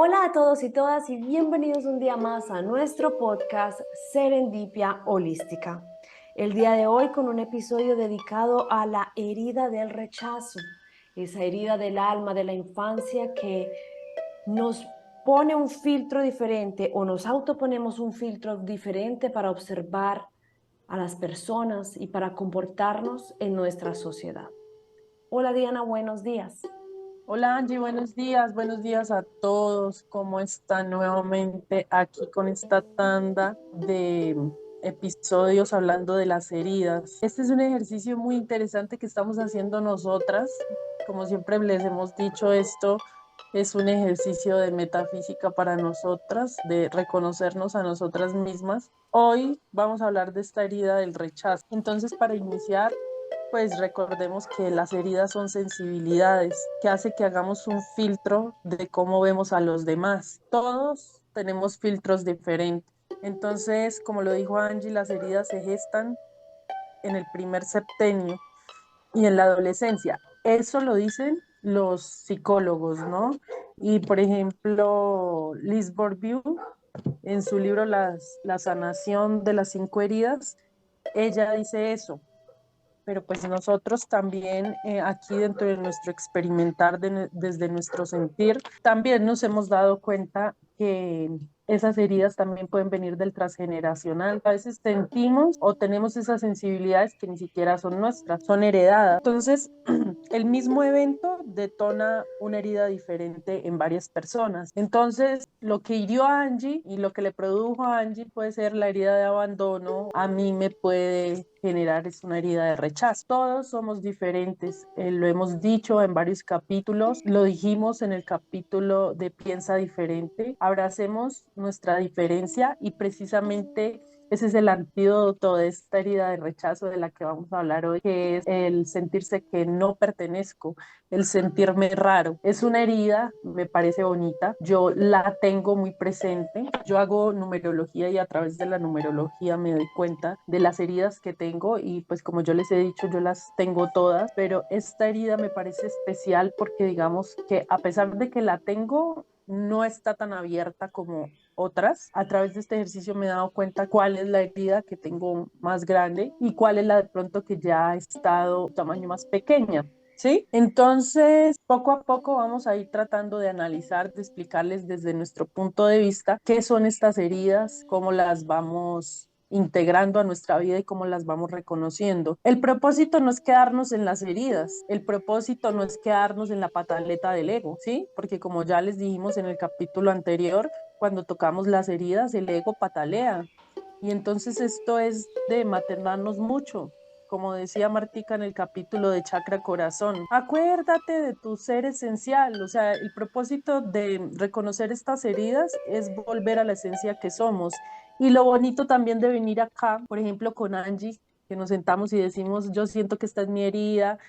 Hola a todos y todas y bienvenidos un día más a nuestro podcast Serendipia Holística. El día de hoy con un episodio dedicado a la herida del rechazo, esa herida del alma, de la infancia que nos pone un filtro diferente o nos autoponemos un filtro diferente para observar a las personas y para comportarnos en nuestra sociedad. Hola Diana, buenos días. Hola Angie, buenos días a todos. ¿Cómo están nuevamente aquí con esta tanda de episodios hablando de las heridas? Este es un ejercicio muy interesante que estamos haciendo nosotras. Como siempre les hemos dicho, esto es un ejercicio de metafísica para nosotras, de reconocernos a nosotras mismas. Hoy vamos a hablar de esta herida del rechazo. Entonces, para iniciar, pues recordemos que las heridas son sensibilidades, que hace que hagamos un filtro de cómo vemos a los demás. Todos tenemos filtros diferentes. Entonces, como lo dijo Angie, las heridas se gestan en el primer septenio y en la adolescencia. Eso lo dicen los psicólogos, ¿no? Y por ejemplo, Liz Bourbeau, en su libro La sanación de las 5 heridas, ella dice eso, pero pues nosotros también aquí dentro de nuestro experimentar desde nuestro sentir, también nos hemos dado cuenta que esas heridas también pueden venir del transgeneracional. A veces sentimos o tenemos esas sensibilidades que ni siquiera son nuestras, son heredadas. Entonces, el mismo evento detona una herida diferente en varias personas. Entonces, lo que hirió a Angie y lo que le produjo a Angie puede ser la herida de abandono, a mí me puede generar es una herida de rechazo. Todos somos diferentes, lo hemos dicho en varios capítulos, lo dijimos en el capítulo de Piensa Diferente, abracemos nuestra diferencia y precisamente ese es el antídoto de esta herida de rechazo de la que vamos a hablar hoy, que es el sentirse que no pertenezco, el sentirme raro. Es una herida, me parece bonita, yo la tengo muy presente, yo hago numerología y a través de la numerología me doy cuenta de las heridas que tengo y pues como yo les he dicho, yo las tengo todas, pero esta herida me parece especial porque digamos que a pesar de que la tengo, no está tan abierta como otras. A través de este ejercicio me he dado cuenta cuál es la herida que tengo más grande y cuál es la de pronto que ya ha estado tamaño más pequeña. ¿Sí? Entonces, poco a poco vamos a ir tratando de analizar, de explicarles desde nuestro punto de vista qué son estas heridas, cómo las vamos integrando a nuestra vida y cómo las vamos reconociendo. El propósito no es quedarnos en las heridas, el propósito no es quedarnos en la pataleta del ego, ¿sí? Porque como ya les dijimos en el capítulo anterior, cuando tocamos las heridas, el ego patalea. Y entonces esto es de maternarnos mucho, como decía Martica en el capítulo de Chakra Corazón. Acuérdate de tu ser esencial, o sea, el propósito de reconocer estas heridas es volver a la esencia que somos. Y lo bonito también de venir acá, por ejemplo, con Angie, que nos sentamos y decimos, yo siento que esta es mi herida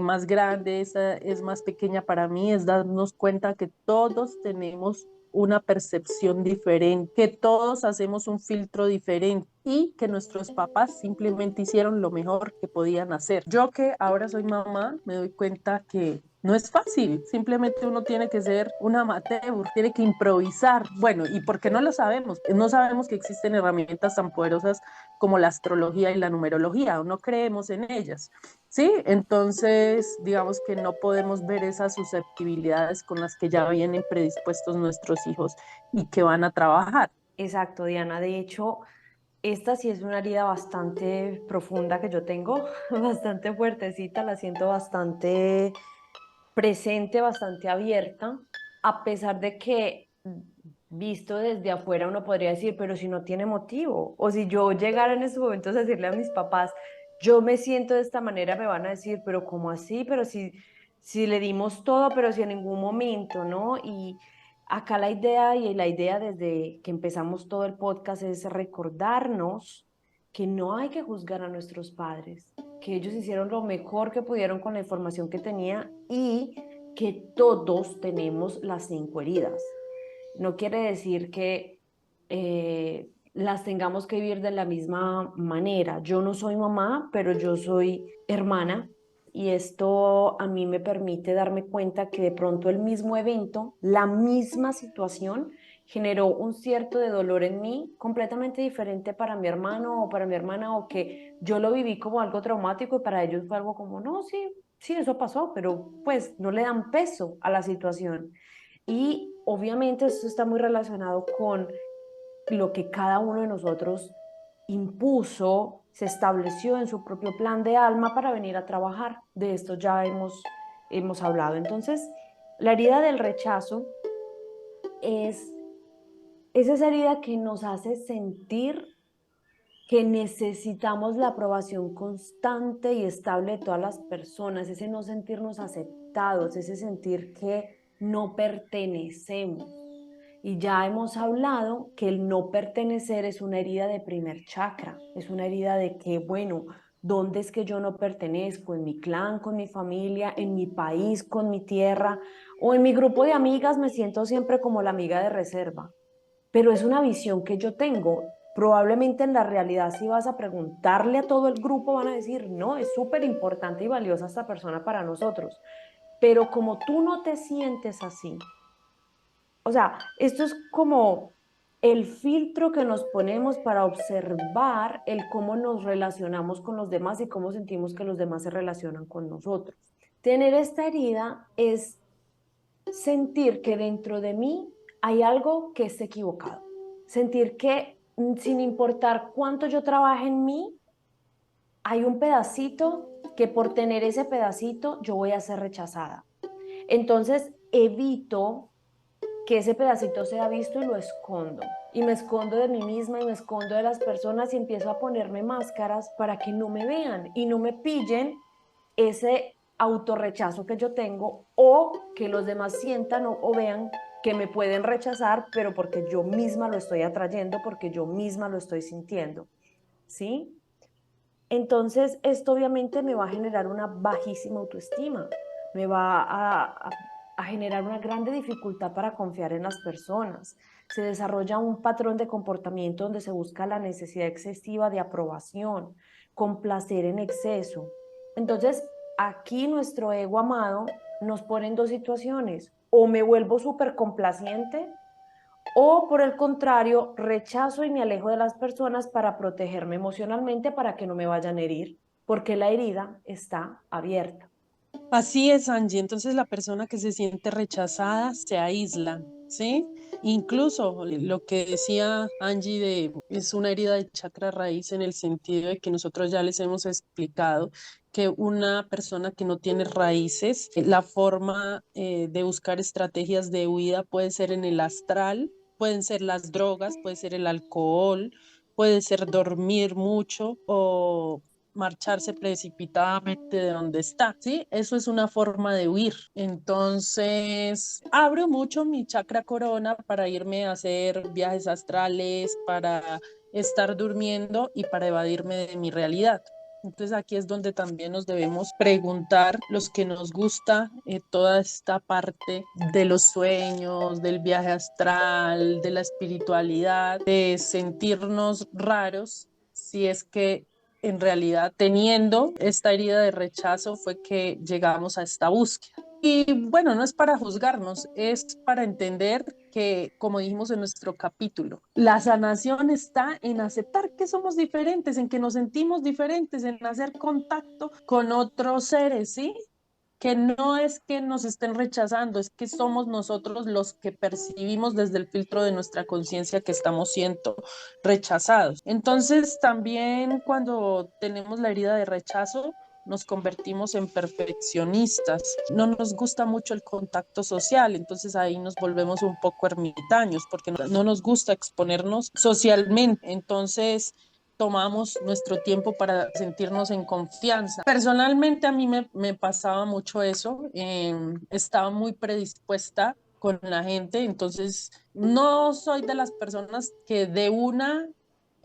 más grande, esta es más pequeña para mí, es darnos cuenta que todos tenemos una percepción diferente, que todos hacemos un filtro diferente y que nuestros papás simplemente hicieron lo mejor que podían hacer. Yo que ahora soy mamá, me doy cuenta que no es fácil, simplemente uno tiene que ser un amateur, tiene que improvisar. Bueno, y porque no lo sabemos, no sabemos que existen herramientas tan poderosas como la astrología y la numerología, no creemos en ellas. Sí, entonces digamos que no podemos ver esas susceptibilidades con las que ya vienen predispuestos nuestros hijos y que van a trabajar. Exacto, Diana. De hecho, esta sí es una herida bastante profunda que yo tengo, bastante fuertecita, la siento bastante presente, bastante abierta, a pesar de que visto desde afuera uno podría decir, pero si no tiene motivo, o si yo llegara en estos momentos a decirle a mis papás, yo me siento de esta manera, me van a decir, pero ¿cómo así? Pero si le dimos todo, pero si en ningún momento, ¿no? Y acá la idea y la idea desde que empezamos todo el podcast es recordarnos que no hay que juzgar a nuestros padres, que ellos hicieron lo mejor que pudieron con la información que tenía y que todos tenemos las 5 heridas. No quiere decir que las tengamos que vivir de la misma manera. Yo no soy mamá, pero yo soy hermana, y esto a mí me permite darme cuenta que de pronto el mismo evento, la misma situación, generó un cierto de dolor en mí, completamente diferente para mi hermano o para mi hermana, o que yo lo viví como algo traumático y para ellos fue algo como, no, sí, sí, eso pasó, pero pues no le dan peso a la situación. Y obviamente esto está muy relacionado con lo que cada uno de nosotros impuso, se estableció en su propio plan de alma para venir a trabajar. De esto ya hemos hablado. Entonces, la herida del rechazo es, es esa herida que nos hace sentir que necesitamos la aprobación constante y estable de todas las personas, ese no sentirnos aceptados, ese sentir que no pertenecemos. Y ya hemos hablado que el no pertenecer es una herida de primer chakra, es una herida de que, bueno, ¿dónde es que yo no pertenezco? ¿En mi clan, con mi familia, en mi país, con mi tierra? ¿O en mi grupo de amigas me siento siempre como la amiga de reserva? Pero es una visión que yo tengo. Probablemente en la realidad, si vas a preguntarle a todo el grupo, van a decir, no, es súper importante y valiosa esta persona para nosotros. Pero como tú no te sientes así, o sea, esto es como el filtro que nos ponemos para observar el cómo nos relacionamos con los demás y cómo sentimos que los demás se relacionan con nosotros. Tener esta herida es sentir que dentro de mí hay algo que es equivocado. Sentir que sin importar cuánto yo trabaje en mí, hay un pedacito que por tener ese pedacito yo voy a ser rechazada. Entonces evito que ese pedacito sea visto y lo escondo. Y me escondo de mí misma y me escondo de las personas y empiezo a ponerme máscaras para que no me vean y no me pillen ese autorrechazo que yo tengo o que los demás sientan o vean que me pueden rechazar, pero porque yo misma lo estoy atrayendo, porque yo misma lo estoy sintiendo. ¿Sí? Entonces, esto obviamente me va a generar una bajísima autoestima, me va a generar una grande dificultad para confiar en las personas. Se desarrolla un patrón de comportamiento donde se busca la necesidad excesiva de aprobación, complacer en exceso. Entonces, aquí nuestro ego amado nos pone en dos situaciones. O me vuelvo súper complaciente o por el contrario, rechazo y me alejo de las personas para protegerme emocionalmente para que no me vayan a herir, porque la herida está abierta. Así es, Angie. Entonces la persona que se siente rechazada se aísla, ¿sí? Incluso lo que decía Angie de es una herida de chakra raíz en el sentido de que nosotros ya les hemos explicado que una persona que no tiene raíces, la forma de buscar estrategias de huida puede ser en el astral, pueden ser las drogas, puede ser el alcohol, puede ser dormir mucho o marcharse precipitadamente de donde está, ¿sí? Eso es una forma de huir. Entonces, abro mucho mi chakra corona para irme a hacer viajes astrales, para estar durmiendo y para evadirme de mi realidad. Entonces aquí es donde también nos debemos preguntar, los que nos gusta toda esta parte de los sueños, del viaje astral, de la espiritualidad, de sentirnos raros, si es que en realidad teniendo esta herida de rechazo fue que llegamos a esta búsqueda. Y bueno, no es para juzgarnos, es para entender que, como dijimos en nuestro capítulo, la sanación está en aceptar que somos diferentes, en que nos sentimos diferentes, en hacer contacto con otros seres, ¿sí? Que no es que nos estén rechazando, es que somos nosotros los que percibimos desde el filtro de nuestra conciencia que estamos siendo rechazados. Entonces, también cuando tenemos la herida de rechazo, nos convertimos en perfeccionistas. No nos gusta mucho el contacto social, entonces ahí nos volvemos un poco ermitaños porque no nos gusta exponernos socialmente. Entonces, tomamos nuestro tiempo para sentirnos en confianza. Personalmente a mí me pasaba mucho eso, estaba muy predispuesta con la gente, entonces no soy de las personas que de una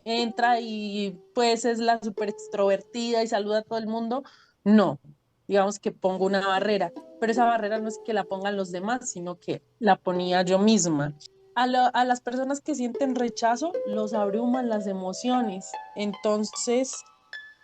entra y pues es la súper extrovertida y saluda a todo el mundo, no, digamos que pongo una barrera, pero esa barrera no es que la pongan los demás, sino que la ponía yo misma. A las personas que sienten rechazo los abruman las emociones. Entonces,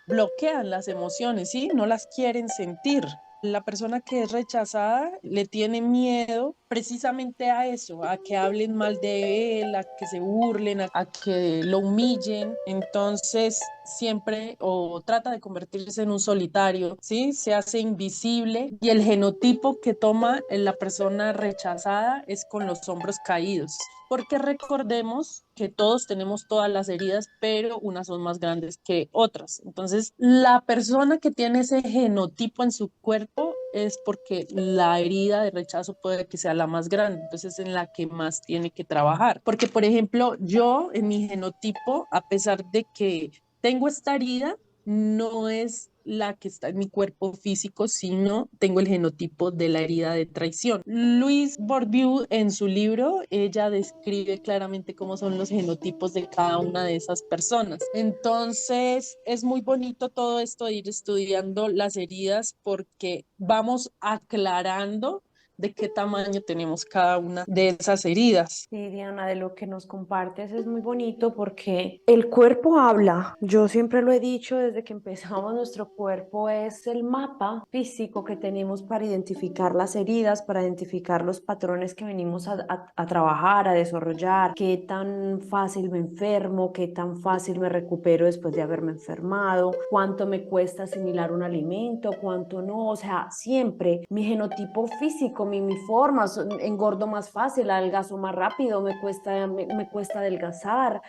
bloquean las emociones, ¿sí? No las quieren sentir. La persona que es rechazada le tiene miedo precisamente a eso, a que hablen mal de él, a que se burlen, a que lo humillen. Entonces, siempre o trata de convertirse en un solitario, ¿sí? Se hace invisible y el genotipo que toma la persona rechazada es con los hombros caídos. Porque recordemos que todos tenemos todas las heridas, pero unas son más grandes que otras. Entonces, la persona que tiene ese genotipo en su cuerpo es porque la herida de rechazo puede que sea la más grande, entonces es en la que más tiene que trabajar. Porque, por ejemplo, yo en mi genotipo, a pesar de que tengo esta herida, no es la que está en mi cuerpo físico, sino tengo el genotipo de la herida de traición. Louise Bourdieu en su libro, ella describe claramente cómo son los genotipos de cada una de esas personas. Entonces, es muy bonito todo esto de ir estudiando las heridas porque vamos aclarando de qué tamaño tenemos cada una de esas heridas. Sí, Diana, de lo que nos compartes es muy bonito porque el cuerpo habla. Yo siempre lo he dicho desde que empezamos, nuestro cuerpo es el mapa físico que tenemos para identificar las heridas, para identificar los patrones que venimos a trabajar, a desarrollar, qué tan fácil me enfermo, qué tan fácil me recupero después de haberme enfermado, cuánto me cuesta asimilar un alimento, cuánto no. O sea, siempre mi genotipo físico, mi forma, engordo más fácil, adelgazo más rápido, me cuesta adelgazar.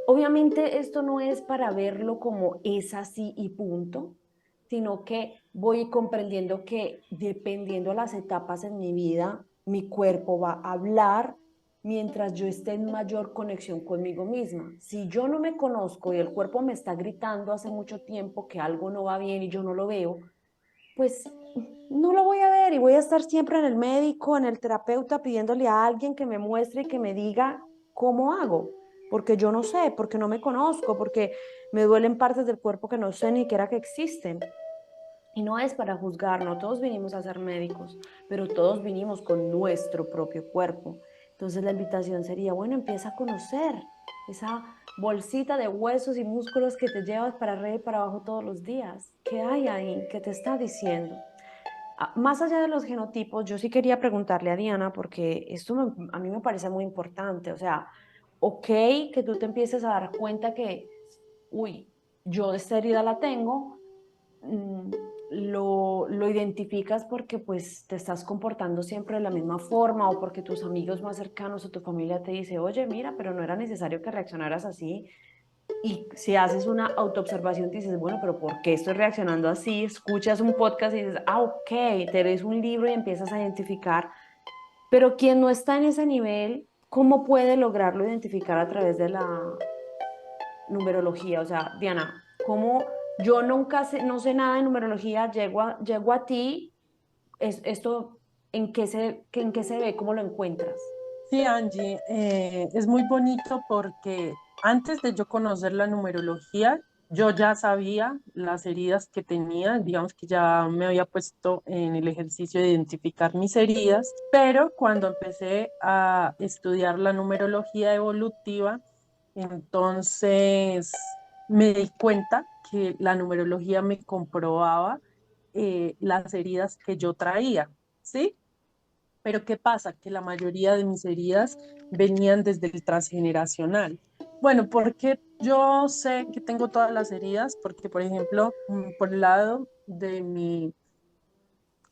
Obviamente esto no es para verlo como es así y punto, sino que voy comprendiendo que dependiendo las etapas en mi vida, mi cuerpo va a hablar mientras yo esté en mayor conexión conmigo misma. Si yo no me conozco y el cuerpo me está gritando hace mucho tiempo que algo no va bien y yo no lo veo, pues no lo voy a ver y voy a estar siempre en el médico, en el terapeuta, pidiéndole a alguien que me muestre y que me diga cómo hago, porque yo no sé, porque no me conozco, porque me duelen partes del cuerpo que no sé ni siquiera que existen. Y no es para juzgar, no todos vinimos a ser médicos, pero todos vinimos con nuestro propio cuerpo. Entonces la invitación sería, bueno, empieza a conocer esa bolsita de huesos y músculos que te llevas para arriba y para abajo todos los días. ¿Qué hay ahí? ¿Qué te está diciendo? Más allá de los genotipos, yo sí quería preguntarle a Diana, porque a mí me parece muy importante. O sea, ok, que tú te empieces a dar cuenta que, uy, yo esta herida la tengo, mm, lo identificas porque pues te estás comportando siempre de la misma forma o porque tus amigos más cercanos o tu familia te dice, oye, mira, pero no era necesario que reaccionaras así. Y si haces una autoobservación, dices, bueno, pero ¿por qué estoy reaccionando así? Escuchas un podcast y dices, ok, te lees un libro y empiezas a identificar. Pero quien no está en ese nivel, ¿cómo puede lograrlo identificar a través de la numerología? O sea, Diana, ¿cómo yo nunca sé, no sé nada de numerología, llego a ti, esto, en qué se ve? ¿Cómo lo encuentras? Sí, Angie, es muy bonito porque antes de yo conocer la numerología, yo ya sabía las heridas que tenía, digamos que ya me había puesto en el ejercicio de identificar mis heridas, pero cuando empecé a estudiar la numerología evolutiva, entonces me di cuenta que la numerología me comprobaba las heridas que yo traía, ¿sí? Pero ¿qué pasa? Que la mayoría de mis heridas venían desde el transgeneracional. Bueno, porque yo sé que tengo todas las heridas, porque por ejemplo, por el lado de mi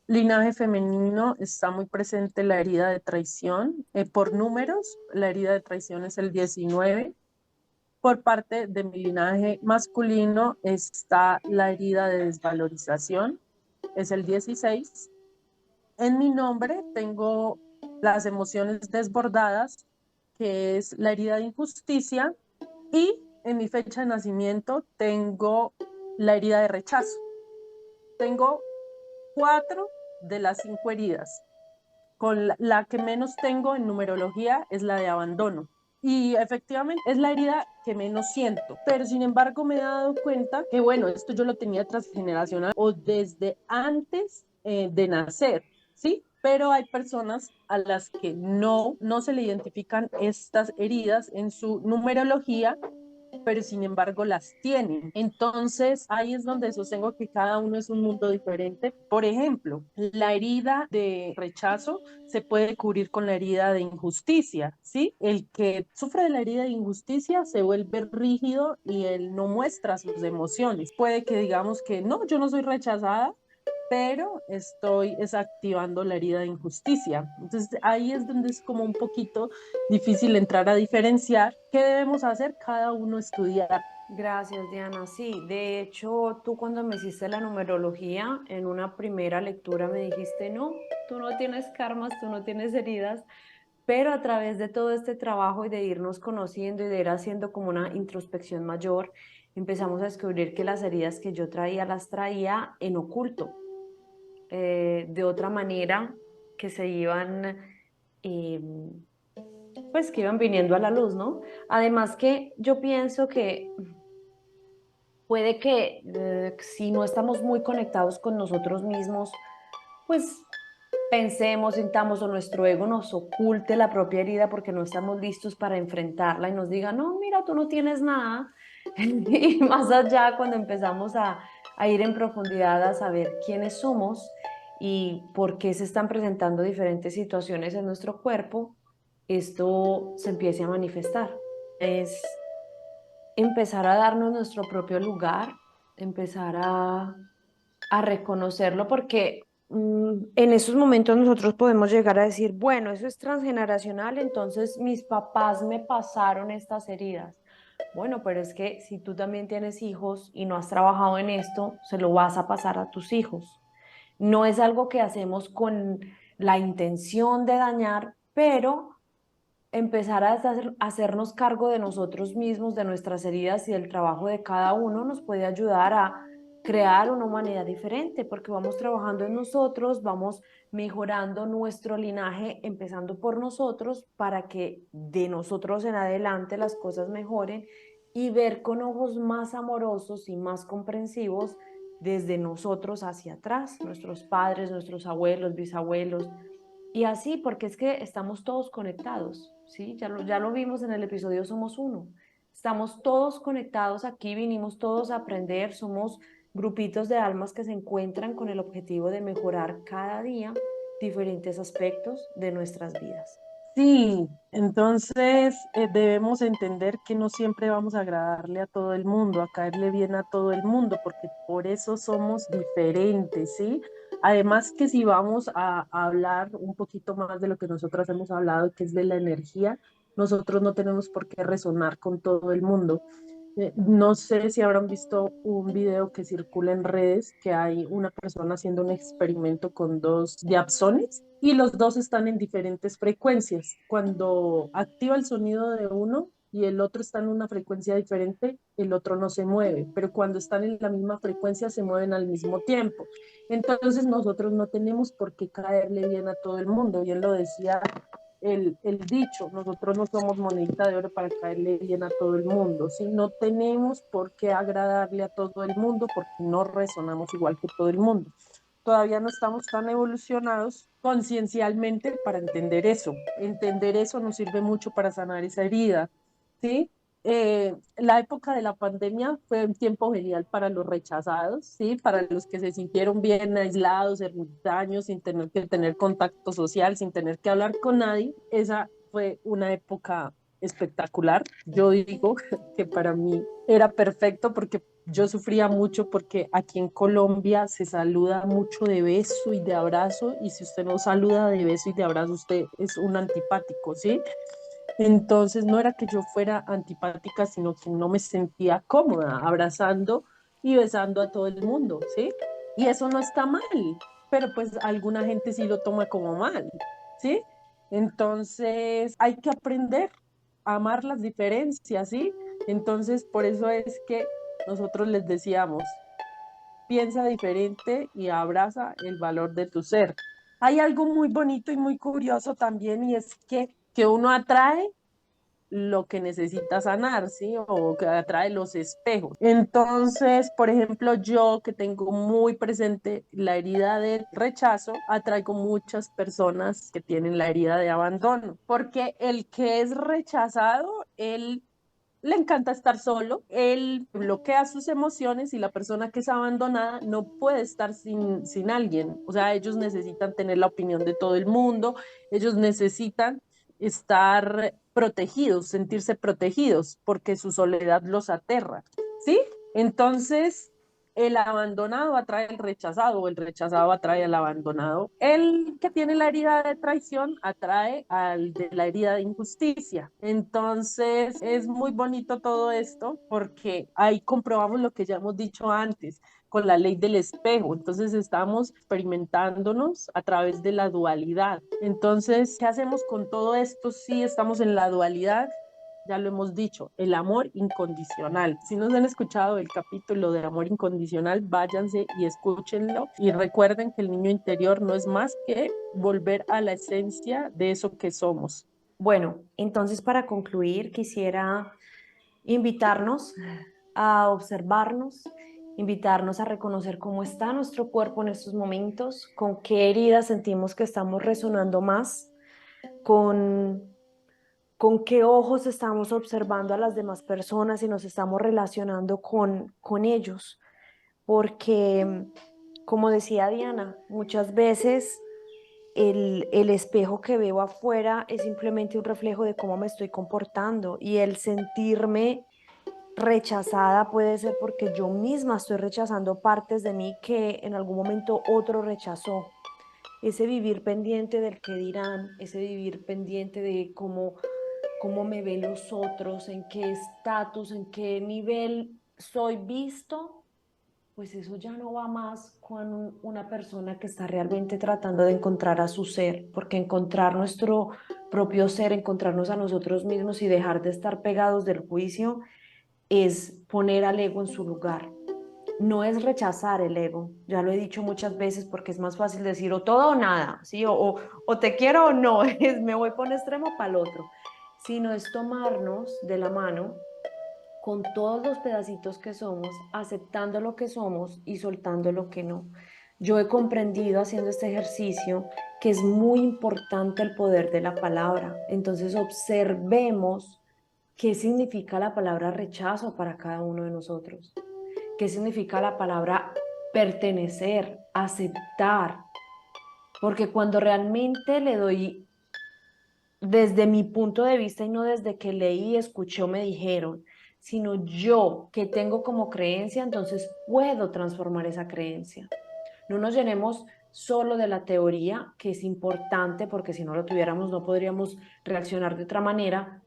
linaje femenino está muy presente la herida de traición. Por números, la herida de traición es el 19. Por parte de mi linaje masculino está la herida de desvalorización, es el 16. En mi nombre tengo las emociones desbordadas, que es la herida de injusticia, y en mi fecha de nacimiento tengo la herida de rechazo. Tengo 4 de las 5 heridas. Con la que menos tengo en numerología es la de abandono. Y efectivamente es la herida que menos siento, pero sin embargo me he dado cuenta que, bueno, esto yo lo tenía transgeneracional o desde antes de nacer, ¿sí? Pero hay personas a las que no se le identifican estas heridas en su numerología pero sin embargo las tienen. Entonces, ahí es donde sostengo que cada uno es un mundo diferente. Por ejemplo, la herida de rechazo se puede cubrir con la herida de injusticia, ¿sí? El que sufre de la herida de injusticia se vuelve rígido y él no muestra sus emociones. Puede que digamos que no, yo no soy rechazada, pero estoy activando la herida de injusticia. Entonces ahí es donde es como un poquito difícil entrar a diferenciar qué debemos hacer, cada uno estudiar. Gracias, Diana. Sí, de hecho, tú cuando me hiciste la numerología, en una primera lectura me dijiste, no, tú no tienes karmas, tú no tienes heridas, pero a través de todo este trabajo y de irnos conociendo y de ir haciendo como una introspección mayor, empezamos a descubrir que las heridas que yo traía las traía en oculto, de otra manera que se iban, eh, pues que iban viniendo a la luz, ¿no? Además que yo pienso que puede que si no estamos muy conectados con nosotros mismos, pues pensemos, sintamos o nuestro ego nos oculte la propia herida porque no estamos listos para enfrentarla y nos diga, no, mira, tú no tienes nada. Y más allá, cuando empezamos a ir en profundidad a saber quiénes somos y por qué se están presentando diferentes situaciones en nuestro cuerpo, esto se empiece a manifestar. Es empezar a darnos nuestro propio lugar, empezar a reconocerlo, porque en esos momentos nosotros podemos llegar a decir, bueno, eso es transgeneracional, entonces mis papás me pasaron estas heridas. Bueno, pero es que si tú también tienes hijos y no has trabajado en esto, se lo vas a pasar a tus hijos. No es algo que hacemos con la intención de dañar, pero empezar a hacernos cargo de nosotros mismos, de nuestras heridas y del trabajo de cada uno nos puede ayudar a crear una humanidad diferente, porque vamos trabajando en nosotros, vamos mejorando nuestro linaje, empezando por nosotros, para que de nosotros en adelante las cosas mejoren y ver con ojos más amorosos y más comprensivos desde nosotros hacia atrás, nuestros padres, nuestros abuelos, bisabuelos, y así, porque es que estamos todos conectados, ¿sí? Ya lo vimos en el episodio Somos Uno. Estamos todos conectados aquí, vinimos todos a aprender, somos grupitos de almas que se encuentran con el objetivo de mejorar cada día diferentes aspectos de nuestras vidas. Sí, entonces debemos entender que no siempre vamos a agradarle a todo el mundo, a caerle bien a todo el mundo, porque por eso somos diferentes, ¿sí? Además que si vamos a hablar un poquito más de lo que nosotros hemos hablado, que es de la energía, nosotros no tenemos por qué resonar con todo el mundo. No sé si habrán visto un video que circula en redes que hay una persona haciendo un experimento con dos diapsones y los dos están en diferentes frecuencias. Cuando activa el sonido de uno y el otro está en una frecuencia diferente, el otro no se mueve, pero cuando están en la misma frecuencia se mueven al mismo tiempo. Entonces nosotros no tenemos por qué caerle bien a todo el mundo. Bien lo decía el dicho, nosotros no somos monedita de oro para caerle bien a todo el mundo, ¿sí? No tenemos por qué agradarle a todo el mundo porque no resonamos igual que todo el mundo. Todavía no estamos tan evolucionados conciencialmente para entender eso. Entender eso nos sirve mucho para sanar esa herida, ¿sí? La época de la pandemia fue un tiempo genial para los rechazados, ¿sí? Para los que se sintieron bien aislados, ermitaños, sin tener que tener contacto social, sin tener que hablar con nadie. Esa fue una época espectacular. Yo digo que para mí era perfecto porque yo sufría mucho porque aquí en Colombia se saluda mucho de beso y de abrazo y si usted no saluda de beso y de abrazo, usted es un antipático, ¿sí? Entonces no era que yo fuera antipática, sino que no me sentía cómoda abrazando y besando a todo el mundo, ¿sí? Y eso no está mal, pero pues alguna gente sí lo toma como mal, ¿sí? Entonces hay que aprender a amar las diferencias, ¿sí? Entonces por eso es que nosotros les decíamos, piensa diferente y abraza el valor de tu ser. Hay algo muy bonito y muy curioso también y es que uno atrae lo que necesita sanar, ¿sí? O que atrae los espejos. Entonces, por ejemplo, yo que tengo muy presente la herida de rechazo, atraigo muchas personas que tienen la herida de abandono, porque el que es rechazado, él le encanta estar solo, él bloquea sus emociones y la persona que es abandonada no puede estar sin alguien. O sea, ellos necesitan tener la opinión de todo el mundo, ellos necesitan estar protegidos, sentirse protegidos, porque su soledad los aterra, ¿sí? Entonces, el abandonado atrae al rechazado o el rechazado atrae al abandonado. El que tiene la herida de traición atrae al de la herida de injusticia. Entonces es muy bonito todo esto porque ahí comprobamos lo que ya hemos dicho antes con la ley del espejo. Entonces estamos experimentándonos a través de la dualidad. Entonces, ¿qué hacemos con todo esto si estamos en la dualidad? Ya lo hemos dicho, el amor incondicional. Si no se han escuchado el capítulo de amor incondicional, váyanse y escúchenlo y recuerden que el niño interior no es más que volver a la esencia de eso que somos. Bueno, entonces para concluir, quisiera invitarnos a observarnos, invitarnos a reconocer cómo está nuestro cuerpo en estos momentos, con qué heridas sentimos que estamos resonando más, con, con qué ojos estamos observando a las demás personas y nos estamos relacionando con ellos. Porque, como decía Diana, muchas veces el espejo que veo afuera es simplemente un reflejo de cómo me estoy comportando y el sentirme rechazada puede ser porque yo misma estoy rechazando partes de mí que en algún momento otro rechazó. Ese vivir pendiente del que dirán, ese vivir pendiente de cómo me ven los otros, en qué estatus, en qué nivel soy visto, pues eso ya no va más con una persona que está realmente tratando de encontrar a su ser, porque encontrar nuestro propio ser, encontrarnos a nosotros mismos y dejar de estar pegados del juicio es poner al ego en su lugar. No es rechazar el ego, ya lo he dicho muchas veces porque es más fácil decir o todo o nada, ¿sí? O te quiero o no, es me voy por un extremo para el otro, sino es tomarnos de la mano con todos los pedacitos que somos, aceptando lo que somos y soltando lo que no. Yo he comprendido haciendo este ejercicio que es muy importante el poder de la palabra. Entonces observemos qué significa la palabra rechazo para cada uno de nosotros, qué significa la palabra pertenecer, aceptar, porque cuando realmente le doy desde mi punto de vista y no desde que leí, escuché o me dijeron, sino yo que tengo como creencia, entonces puedo transformar esa creencia. No nos llenemos solo de la teoría, que es importante, porque si no lo tuviéramos no podríamos reaccionar de otra manera,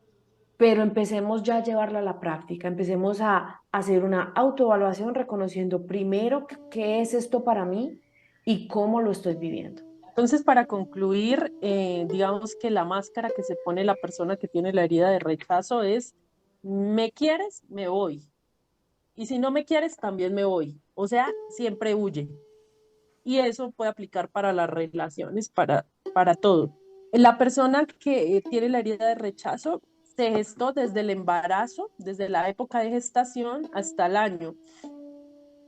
pero empecemos ya a llevarla a la práctica, empecemos a hacer una autoevaluación reconociendo primero qué es esto para mí y cómo lo estoy viviendo. Entonces, para concluir, digamos que la máscara que se pone la persona que tiene la herida de rechazo es, ¿me quieres? Me voy. Y si no me quieres, también me voy. O sea, siempre huye. Y eso puede aplicar para las relaciones, para todo. La persona que tiene la herida de rechazo se gestó desde el embarazo, desde la época de gestación hasta el año,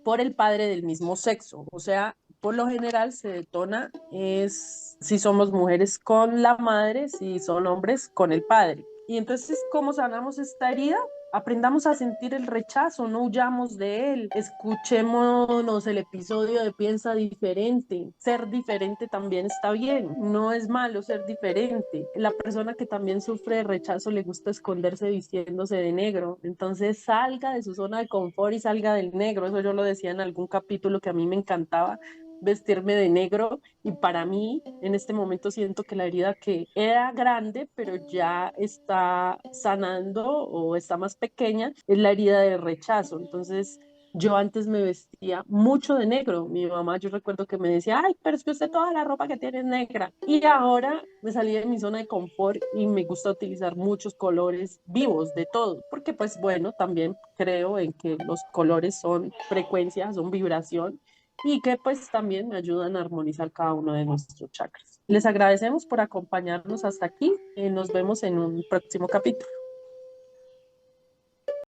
por el padre del mismo sexo. O sea, por lo general se detona es si somos mujeres con la madre, si son hombres con el padre. Y entonces, ¿cómo sanamos esta herida? Aprendamos a sentir el rechazo, no huyamos de él, escuchémonos el episodio de Piensa diferente. Ser diferente también está bien, no es malo ser diferente. La persona que también sufre de rechazo le gusta esconderse vistiéndose de negro, entonces salga de su zona de confort y salga del negro. Eso yo lo decía en algún capítulo que a mí me encantaba vestirme de negro y para mí en este momento siento que la herida que era grande pero ya está sanando o está más pequeña es la herida de rechazo. Entonces yo antes me vestía mucho de negro. Mi mamá, yo recuerdo que me decía, ay, pero es que usted toda la ropa que tiene es negra. Y ahora me salí de mi zona de confort y me gusta utilizar muchos colores vivos de todo, porque pues bueno, también creo en que los colores son frecuencia, son vibración y que pues también me ayudan a armonizar cada uno de nuestros chakras. Les agradecemos por acompañarnos hasta aquí y nos vemos en un próximo capítulo.